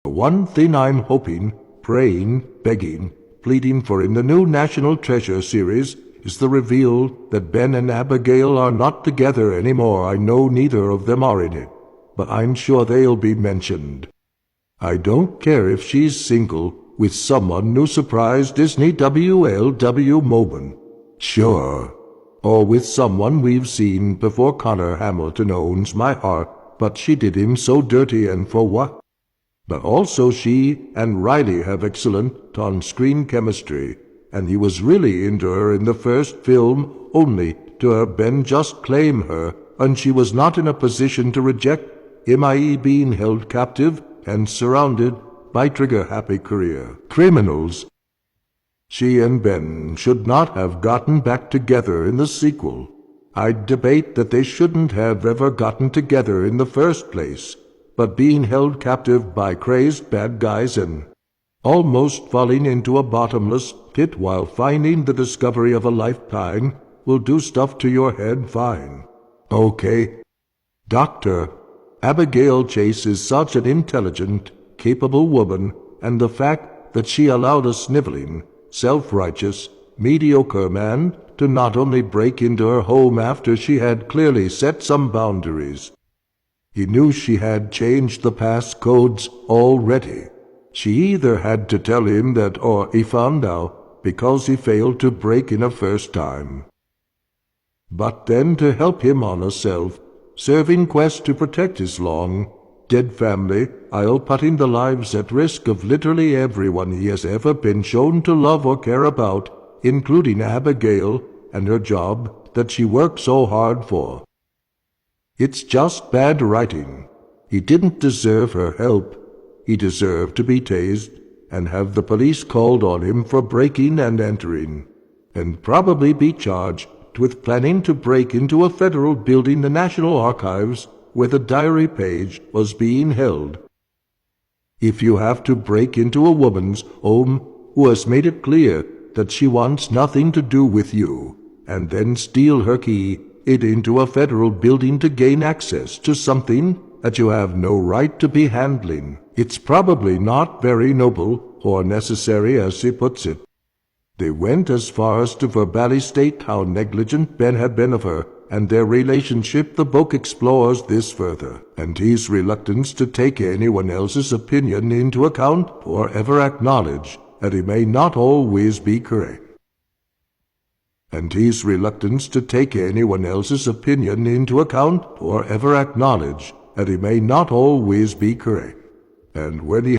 The one thing I'm hoping, praying, begging, pleading for in the new National Treasure series is the reveal that Ben and Abigail are not together anymore. I know neither of them are in it, but I'm sure they'll be mentioned. I don't care if she's single with someone new surprise Disney WLW moment. Sure. Or with someone we've seen before. Connor Hamilton owns my heart, but she did him so dirty, and for what? But also she and Riley have excellent on-screen chemistry, and he was really into her in the first film, only to have Ben just claim her, and she was not in a position to reject him, i.e. being held captive and surrounded by trigger-happy career criminals. She and Ben should not have gotten back together in the sequel. I'd debate that they shouldn't have ever gotten together in the first place, but being held captive by crazed bad guys and almost falling into a bottomless pit while finding the discovery of a lifetime will do stuff to your head. Fine. Okay. Dr. Abigail Chase is such an intelligent, capable woman, and the fact that she allowed a sniveling, self-righteous, mediocre man to not only break into her home after she had clearly set some boundaries. He knew she had changed the passcodes already. She either had to tell him that or he found out because he failed to break in a first time. But then to help him on a self-serving quest to protect his long-dead family, while putting the lives at risk of literally everyone he has ever been shown to love or care about, including Abigail and her job that she worked so hard for. It's just bad writing. He didn't deserve her help. He deserved to be tased and have the police called on him for breaking and entering, and probably be charged with planning to break into a federal building, the National Archives, where the diary page was being held. If you have to break into a woman's home who has made it clear that she wants nothing to do with you, and then steal her key into a federal building to gain access to something that you have no right to be handling, it's probably not very noble or necessary, as he puts it. They went as far as to verbally state how negligent Ben had been of her and their relationship. The book explores this further, and his reluctance to take anyone else's opinion into account or ever acknowledge that he may not always be correct. And his reluctance to take anyone else's opinion into account or ever acknowledge that he may not always be correct. And when he